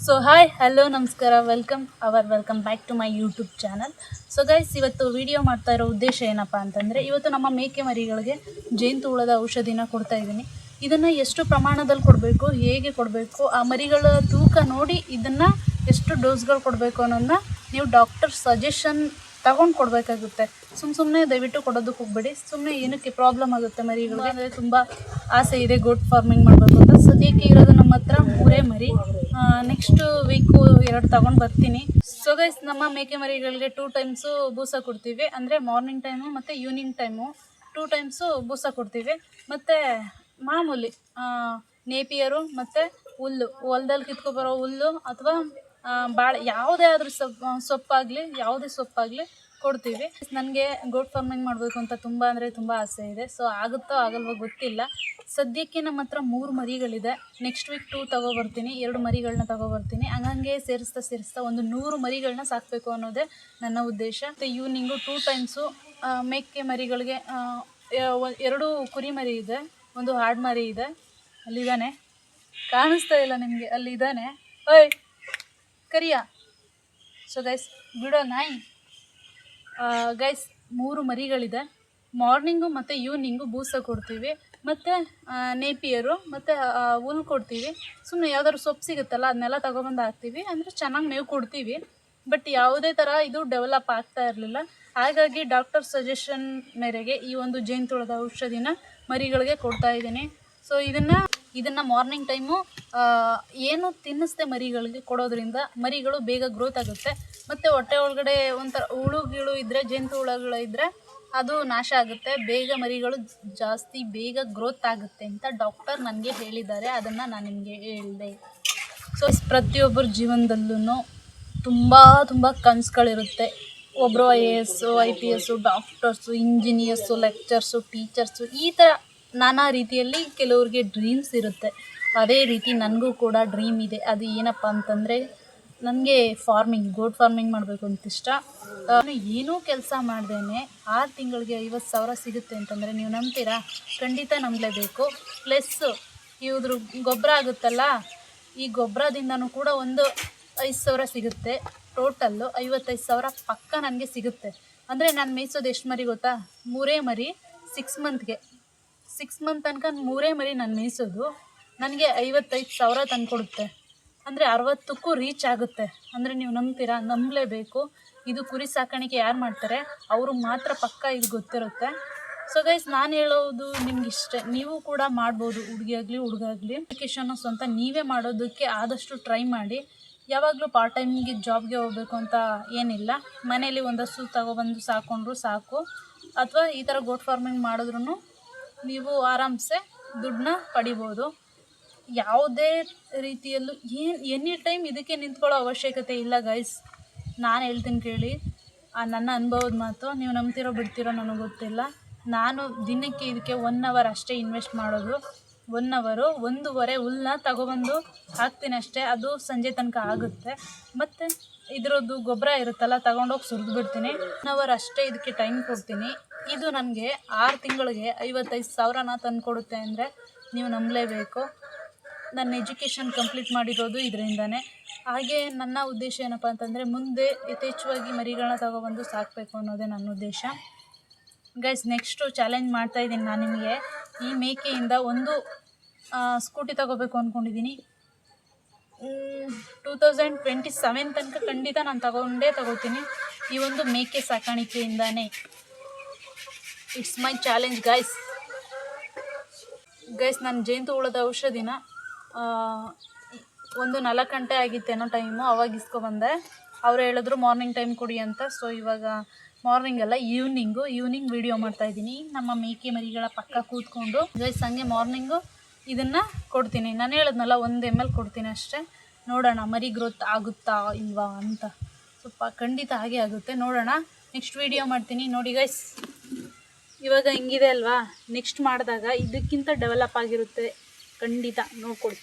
So hi hello ನಮಸ್ಕಾರ welcome back to my YouTube channel. So guys, ಇವತ್ತು video ಮಾಡ್ತಾ ಇರೋ ಉದ್ದೇಶ ಏನಪ್ಪ ಅಂತಂದರೆ, ಇವತ್ತು ನಮ್ಮ ಮೇಕೆ ಮರಿಗಳಿಗೆ ಜೇನುತುಳದ ಔಷಧಿನ ಕೊಡ್ತಾ ಇದ್ದೀನಿ. ಇದನ್ನು ಎಷ್ಟು ಪ್ರಮಾಣದಲ್ಲಿ ಕೊಡಬೇಕು, ಹೇಗೆ ಕೊಡಬೇಕು, ಆ ಮರಿಗಳ ತೂಕ ನೋಡಿ ಇದನ್ನು ಎಷ್ಟು ಡೋಸ್ಗಳು ಕೊಡಬೇಕು ಅನ್ನೋದನ್ನ ನೀವು ಡಾಕ್ಟರ್ ಸಜೆಷನ್ ತಗೊಂಡು ಕೊಡಬೇಕಾಗುತ್ತೆ. ಸುಮ್ಮನೆ ದಯವಿಟ್ಟು ಕೊಡೋದಕ್ಕೆ ಹೋಗ್ಬೇಡಿ. ಸುಮ್ಮನೆ ಏನಕ್ಕೆ ಪ್ರಾಬ್ಲಮ್ ಆಗುತ್ತೆ ಮರಿಗಳಿಗೆ ಅಂದರೆ ತುಂಬ ಆಸೆ ಇದೆ ಗೋಟ್ ಫಾರ್ಮಿಂಗ್ ಮಾಡಬೇಕು ಅಂತ. ಸದ್ಯಕ್ಕೆ ಇರೋದು ನಮ್ಮ ಹತ್ರ 3 ಮರಿ. ನೆಕ್ಸ್ಟ್ ವೀಕು 2 ತಗೊಂಡು ಬರ್ತೀನಿ. ಸೊ ಗೈಸ್, ನಮ್ಮ ಮೇಕೆ ಮರಿಗಳಿಗೆ 2 ಟೈಮ್ಸು ಬೂಸ ಕೊಡ್ತೀವಿ. ಅಂದರೆ ಮಾರ್ನಿಂಗ್ ಟೈಮು ಮತ್ತು ಈವ್ನಿಂಗ್ ಟೈಮು 2 ಟೈಮ್ಸು ಬೂಸ ಕೊಡ್ತೀವಿ. ಮತ್ತು ಮಾಮೂಲಿ ನೇಪಿಯರು ಮತ್ತು ಹುಲ್ಲು, ಹೊಲ್ದಲ್ಲಿ ಕಿತ್ಕೊಬರೋ ಹುಲ್ಲು ಅಥವಾ ಭಾಳ ಯಾವುದೇ ಆದರೂ ಸೊಪ್ಪಾಗಲಿ ಯಾವುದೇ ಸೊಪ್ಪಾಗಲಿ ಕೊಡ್ತೀವಿ. ನನಗೆ ಗೋಟ್ ಫಾರ್ಮಿಂಗ್ ಮಾಡಬೇಕು ಅಂತ ತುಂಬ ಅಂದರೆ ತುಂಬ ಆಸೆ ಇದೆ. ಸೊ ಆಗುತ್ತೋ ಆಗಲ್ವೋ ಗೊತ್ತಿಲ್ಲ. ಸದ್ಯಕ್ಕೆ ನಮ್ಮ ಹತ್ರ 3 ಮರಿಗಳಿದೆ. ನೆಕ್ಸ್ಟ್ ವೀಕ್ 2 ತಗೊಬರ್ತೀನಿ, 2 ಮರಿಗಳನ್ನ ತಗೊಬರ್ತೀನಿ. ಹಂಗಂಗೆ ಸೇರಿಸ್ತಾ ಒಂದು 100 ಮರಿಗಳನ್ನ ಸಾಕಬೇಕು ಅನ್ನೋದೇ ನನ್ನ ಉದ್ದೇಶ. ಮತ್ತು ಈವ್ನಿಂಗು 2 ಟೈಮ್ಸು ಮೇಕೆ ಮರಿಗಳಿಗೆ 2 ಕುರಿ ಮರಿ ಇದೆ, 1 ಆಡು ಮರಿ ಇದೆ. ಅಲ್ಲಿದ್ದಾನೆ, ಕಾಣಿಸ್ತಾ ಇಲ್ಲ ನಿಮಗೆ, ಅಲ್ಲಿದ್ದಾನೆ. ಓಯ್ ಕರಿಯ. ಸೊ ಗೈಸ್, ಬಿಡೋ ನಾಯಿ. ಗೈಸ್, 3 ಮರಿಗಳಿದೆ. ಮಾರ್ನಿಂಗು ಮತ್ತು ಈವ್ನಿಂಗು ಬೂಸ ಕೊಡ್ತೀವಿ, ಮತ್ತು ನೇಪಿಯರು ಮತ್ತು ಹುಲ್ಲು ಕೊಡ್ತೀವಿ. ಸುಮ್ಮನೆ ಯಾವ್ದಾದ್ರು ಸೊಪ್ಪು ಸಿಗುತ್ತಲ್ಲ ಅದನ್ನೆಲ್ಲ ತಗೊಬಂದು ಹಾಕ್ತೀವಿ. ಅಂದರೆ ಚೆನ್ನಾಗಿ ಮೇವು ಕೊಡ್ತೀವಿ. ಬಟ್ ಯಾವುದೇ ಥರ ಇದು ಡೆವಲಪ್ ಆಗ್ತಾ ಇರಲಿಲ್ಲ. ಹಾಗಾಗಿ ಡಾಕ್ಟರ್ ಸಜೆಷನ್ ಮೇರೆಗೆ ಈ ಒಂದು ಜೇನುತುಳದ ಔಷಧಿನ ಮರಿಗಳಿಗೆ ಕೊಡ್ತಾ ಇದ್ದೀನಿ. ಸೊ ಇದನ್ನು ಮಾರ್ನಿಂಗ್ ಟೈಮು ಏನು ತಿನ್ನಿಸ್ದೆ ಮರಿಗಳಿಗೆ ಕೊಡೋದ್ರಿಂದ ಮರಿಗಳು ಬೇಗ ಗ್ರೋತ್ ಆಗುತ್ತೆ. ಮತ್ತು ಹೊಟ್ಟೆ ಒಳಗಡೆ ಒಂಥರ ಹುಳುಗಳು ಇದ್ದರೆ, ಜೇನುತುಳಗಳು ಇದ್ದರೆ ಅದು ನಾಶ ಆಗುತ್ತೆ. ಮರಿಗಳು ಜಾಸ್ತಿ ಬೇಗ ಗ್ರೋತ್ ಆಗುತ್ತೆ ಅಂತ ಡಾಕ್ಟರ್ ನನಗೆ ಹೇಳಿದ್ದಾರೆ. ಅದನ್ನು ನಾನು ನಿಮಗೆ ಹೇಳಿದೆ. ಸೊ ಪ್ರತಿಯೊಬ್ಬರ ಜೀವನದಲ್ಲೂ ತುಂಬ ಕನಸುಗಳಿರುತ್ತೆ. ಒಬ್ಬರು IAS, IPS, doctors, engineers, lectures, teachers, ಈ ಥರ ನಾನಾ ರೀತಿಯಲ್ಲಿ ಕೆಲವ್ರಿಗೆ ಡ್ರೀಮ್ಸ್ ಇರುತ್ತೆ. ಅದೇ ರೀತಿ ನನಗೂ ಕೂಡ ಡ್ರೀಮ್ ಇದೆ. ಅದು ಏನಪ್ಪ ಅಂತಂದರೆ, ನನಗೆ ಗೋಟ್ ಫಾರ್ಮಿಂಗ್ ಮಾಡಬೇಕು ಅಂತ ಇಷ್ಟ. ನಾನು ಏನೂ ಕೆಲಸ ಮಾಡ್ದೇನೆ 6 ತಿಂಗಳಿಗೆ 50,000 ಸಿಗುತ್ತೆ ಅಂತಂದರೆ ನೀವು ನಂಬ್ತೀರಾ? ಖಂಡಿತ ನಂಬಲೇಬೇಕು. ಪ್ಲಸ್ಸು ಇವ್ರ ಗೊಬ್ಬರ ಆಗುತ್ತಲ್ಲ, ಈ ಗೊಬ್ಬರದಿಂದನೂ ಕೂಡ ಒಂದು 5,000 ಸಿಗುತ್ತೆ. ಟೋಟಲ್ಲು 55,000 ಪಕ್ಕ ನನಗೆ ಸಿಗುತ್ತೆ. ಅಂದರೆ ನಾನು ಮೇಯಿಸೋದು ಎಷ್ಟು ಮರಿ ಗೊತ್ತಾ? 3 ಮರಿ. 6 ಮಂತ್ ತನಕ 3 ಮರಿ ನಾನು ಮೇಯಿಸೋದು. ನನಗೆ 55,000 ತಂದುಕೊಡುತ್ತೆ. ಅಂದರೆ 60ಕ್ಕೂ ರೀಚ್ ಆಗುತ್ತೆ. ಅಂದರೆ ನೀವು ನಂಬ್ತೀರಾ? ನಂಬಲೇಬೇಕು. ಇದು ಕುರಿ ಸಾಕಾಣಿಕೆ ಯಾರು ಮಾಡ್ತಾರೆ ಅವರು ಮಾತ್ರ ಪಕ್ಕ ಇದು ಗೊತ್ತಿರುತ್ತೆ. ಸೊ ಗೈಸ್, ನಾನು ಹೇಳೋದು ನಿಮ್ಗೆ ಇಷ್ಟ. ನೀವು ಕೂಡ ಮಾಡ್ಬೋದು, ಹುಡುಗ ಆಗಲಿ ಎಜುಕೇಷನ್ನು ಸ್ವಂತ ನೀವೇ ಮಾಡೋದಕ್ಕೆ ಆದಷ್ಟು ಟ್ರೈ ಮಾಡಿ. ಯಾವಾಗಲೂ ಪಾರ್ಟ್ ಟೈಮ್ಗೆ ಜಾಬ್ಗೆ ಹೋಗಬೇಕು ಅಂತ ಏನಿಲ್ಲ. ಮನೇಲಿ ಒಂದು ಹಸು ತಗೊಬಂದು ಸಾಕೊಂಡ್ರು ಸಾಕು. ಅಥವಾ ಈ ಥರ ಗೋಟ್ ಫಾರ್ಮಿಂಗ್ ಮಾಡಿದ್ರೂ ನೀವು ಆರಾಮ್ಸೆ ದುಡ್ಡನ್ನ ಪಡಿಬೋದು. ಯಾವುದೇ ರೀತಿಯಲ್ಲೂ ಎನಿ ಟೈಮ್ ಇದಕ್ಕೆ ನಿಂತ್ಕೊಳ್ಳೋ ಅವಶ್ಯಕತೆ ಇಲ್ಲ ಗೈಸ್. ನಾನು ಹೇಳ್ತೀನಿ ಕೇಳಿ, ನನ್ನ ಅನುಭವದ ಮಾತು. ನೀವು ನಂಬ್ತಿರೋ ಬಿಡ್ತಿರೋ ನನಗೆ ಗೊತ್ತಿಲ್ಲ. ನಾನು ದಿನಕ್ಕೆ ಇದಕ್ಕೆ 1 ಅವರ್ ಅಷ್ಟೇ ಇನ್ವೆಸ್ಟ್ ಮಾಡೋದು. 1 ಅವರು 1.5 ಹುಲ್ಲನ್ನ ತಗೊಬಂದು ಹಾಕ್ತೀನಿ ಅಷ್ಟೇ. ಅದು ಸಂಜೆ ತನಕ ಆಗುತ್ತೆ. ಮತ್ತು ಇದರದ್ದು ಗೊಬ್ಬರ ಇರುತ್ತಲ್ಲ, ತಗೊಂಡೋಗಿ ಸುರಿದು ಬಿಡ್ತೀನಿ. 1 ಅವರ್ ಅಷ್ಟೇ ಇದಕ್ಕೆ ಟೈಮ್ ಕೊಡ್ತೀನಿ. ಇದು ನನಗೆ 6 ತಿಂಗಳಿಗೆ 55,000 ತಂದು ಕೊಡುತ್ತೆ ಅಂದರೆ ನೀವು ನಂಬಲೇಬೇಕು. ನನ್ನ ಎಜುಕೇಷನ್ ಕಂಪ್ಲೀಟ್ ಮಾಡಿರೋದು ಇದರಿಂದನೇ. ಹಾಗೆ ನನ್ನ ಉದ್ದೇಶ ಏನಪ್ಪ ಅಂತಂದರೆ, ಮುಂದೆ ಯಥೇಚ್ಛವಾಗಿ ಮರಿಗಳನ್ನ ತಗೊಬಂದು ಸಾಕಬೇಕು ಅನ್ನೋದೇ ನನ್ನ ಉದ್ದೇಶ. ಗೈಸ್, ನೆಕ್ಸ್ಟು ಚಾಲೆಂಜ್ ಮಾಡ್ತಾಯಿದ್ದೀನಿ ನಾನು ನಿಮಗೆ. ಈ ಮೇಕೆಯಿಂದ ಒಂದು ಸ್ಕೂಟಿ ತಗೋಬೇಕು ಅಂದ್ಕೊಂಡಿದ್ದೀನಿ. 2027 ತನಕ ಖಂಡಿತ ನಾನು ತಗೋತೀನಿ. ಈ ಒಂದು ಮೇಕೆ ಸಾಕಾಣಿಕೆಯಿಂದನೇ. It's my challenge guys. ನಾನು ಜೇನುತುಳದ ಔಷಧಿನ ಒಂದು 4 ಗಂಟೆ ಆಗಿತ್ತೇನೋ ಟೈಮು, ಅವಾಗ ಇಸ್ಕೊಬಂದೆ. ಅವ್ರು ಹೇಳಿದ್ರು ಮಾರ್ನಿಂಗ್ ಟೈಮ್ ಕೊಡಿ ಅಂತ. ಸೊ ಇವಾಗ ಮಾರ್ನಿಂಗ್ ಅಲ್ಲ, ಈವ್ನಿಂಗ್ ವೀಡಿಯೋ ಮಾಡ್ತಾಯಿದ್ದೀನಿ ನಮ್ಮ ಮೇಕೆ ಮರಿಗಳ ಪಕ್ಕ ಕೂತ್ಕೊಂಡು. ಗೈಸ್, ಹಂಗೆ ಮಾರ್ನಿಂಗು ಇದನ್ನು ಕೊಡ್ತೀನಿ. ನಾನು ಹೇಳಿದ್ನಲ್ಲ 1 ml ಕೊಡ್ತೀನಿ ಅಷ್ಟೇ. ನೋಡೋಣ ಮರಿ ಗ್ರೋತ್ ಆಗುತ್ತಾ ಇಲ್ವಾ ಅಂತ. ಸ್ವಲ್ಪ ಖಂಡಿತ ಹಾಗೆ ಆಗುತ್ತೆ, ನೋಡೋಣ. ನೆಕ್ಸ್ಟ್ ವೀಡಿಯೋ ಮಾಡ್ತೀನಿ ನೋಡಿ ಗೈಸ್. ಇವಾಗ ಹಿಂಗಿದೆ ಅಲ್ವಾ, ನೆಕ್ಸ್ಟ್ ಮಾಡಿದಾಗ ಇದಕ್ಕಿಂತ ಡೆವಲಪ್ ಆಗಿರುತ್ತೆ ಖಂಡಿತ, ನೋಡ್ಕೊಳ್ಳಿ.